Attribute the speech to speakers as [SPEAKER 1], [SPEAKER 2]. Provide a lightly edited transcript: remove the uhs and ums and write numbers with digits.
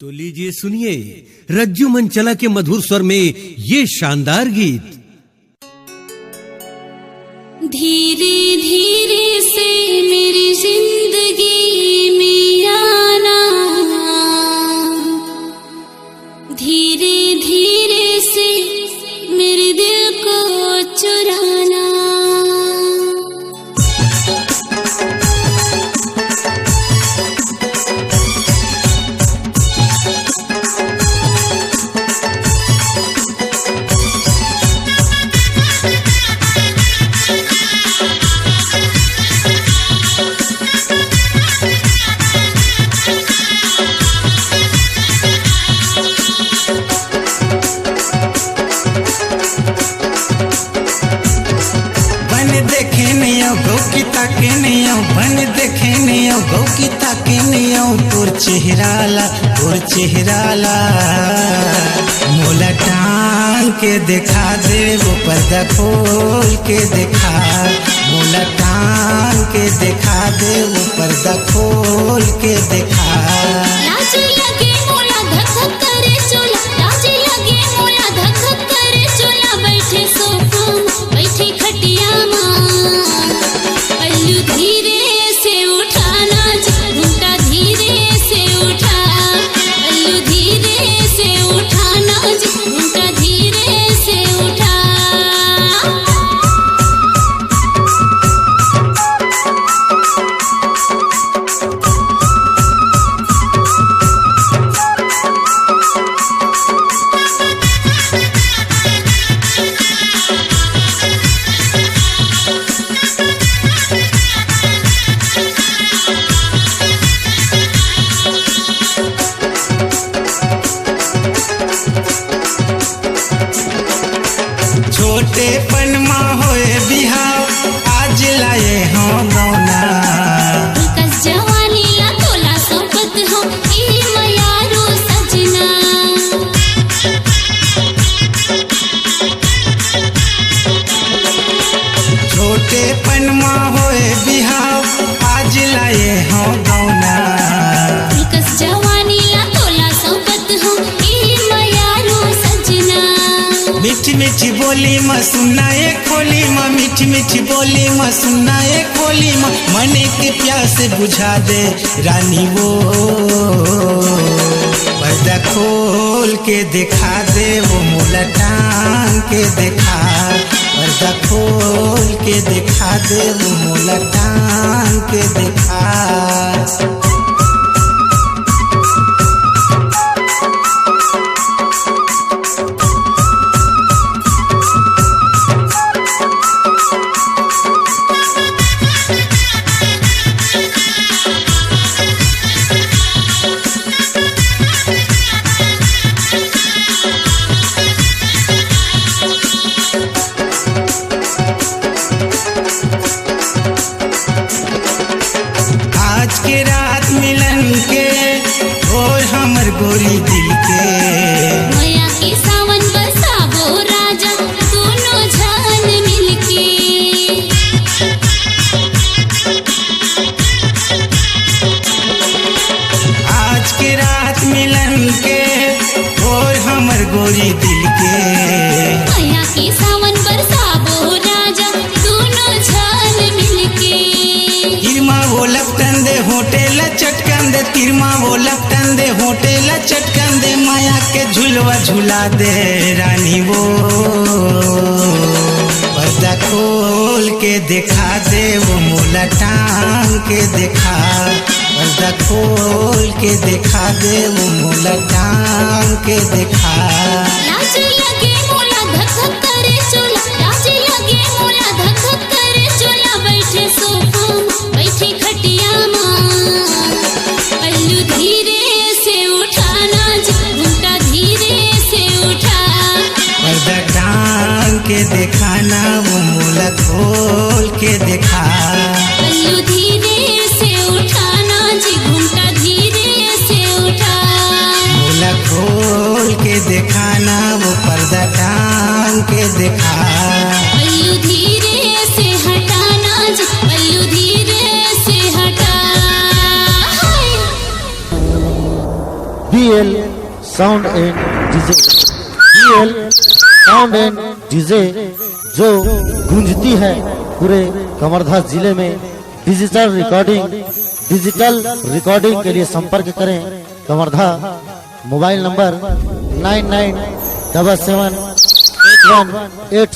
[SPEAKER 1] तो लीजिए सुनिए रज्जू मंचला के मधुर स्वर में ये शानदार गीत।
[SPEAKER 2] धीरे धीरे से मेरी जिंदगी में आना, धीरे धीरे से मेरे दिल को चुराना।
[SPEAKER 3] बन देखे नहीं गौ की ताके नहीं तोर चेहराला मोला टांग के दिखा दे वो पर्दा खोल के दिखा, मोला टांग के दिखा दे वो पर्दा खोल के दिखा।
[SPEAKER 2] लाज लगे मोला धक धक करे चोला, लाज लगे मोला धक धक करे चोला। बैठे सोफा बैठे खटिया मां, पल्लू धीरे से उठाना, घूंटा धीरे से उठा। पल्लू धीरे से उठाना, घूंटा धीरे से उठा।
[SPEAKER 3] छोटे पनमा होए बिहाव आज लाए हो गौना।
[SPEAKER 2] कस जवानी ला तोला सोपत हो ई मयारो सजना।
[SPEAKER 3] छोटे पनमा होए बिहाव आज लाए हो गौना।
[SPEAKER 2] कस जवानी ला तोला सोपत हो ई मयारो सजना।
[SPEAKER 3] मीठी मीठी बोली म सुनाए खोली म, मीठी मीठी बोली म सुनाए खोली म। मने के प्यास बुझा दे रानी वो पर्दा खोल के दिखा दे वो मोला टांग के दिखा। पर्दा खोल के दिखा दे वो मोला टांग के दिखा। आज के रात मिलन के और हमर गोरी दिल के।
[SPEAKER 2] मया के सावन बरसाबो राजा दोनों जान मिलके।
[SPEAKER 3] आज के रात मिलन के और हमर गोरी दिल के।
[SPEAKER 2] मया के सावन बरसाबो राजा दोनों जान मिलके।
[SPEAKER 3] तिरमा वो लपटन दे होटेल चटकन दे, तिरमा वो लपटन दे होटेल चटकन दे। माया के झुलवा झुला दे रानी वो पर्दा खोल के दिखा दे वो मोला टांग के दिखा। पर्दा खोल के दिखा दे वो मोला टांग के दिखा।
[SPEAKER 2] लाज लगे मोला धक धक करे चोला, लाज लगे मोला धक धक करे चोला। बैठे सोफा बैठे खटिया मां, पल्लू धीरे से उठाना, घूंटा धीरे से उठा।
[SPEAKER 3] पर्दा टांग के दिखाना वो मोला खोल के दिखा।
[SPEAKER 2] पल्लू धीरे से उठाना, घूंटा धीरे से उठा।
[SPEAKER 3] मोला खोल के दिखाना वो पर्दा टांग के दिखा।
[SPEAKER 2] पल्लू धीरे से हटाना, पल्लू धीरे से हटा।
[SPEAKER 4] GL sound and DJ, GL sound and DJ जो गूंजती है पूरे कवर्धा जिले में। डिजिटल रिकॉर्डिंग के लिए संपर्क करें कवर्धा। Mobile number 99778181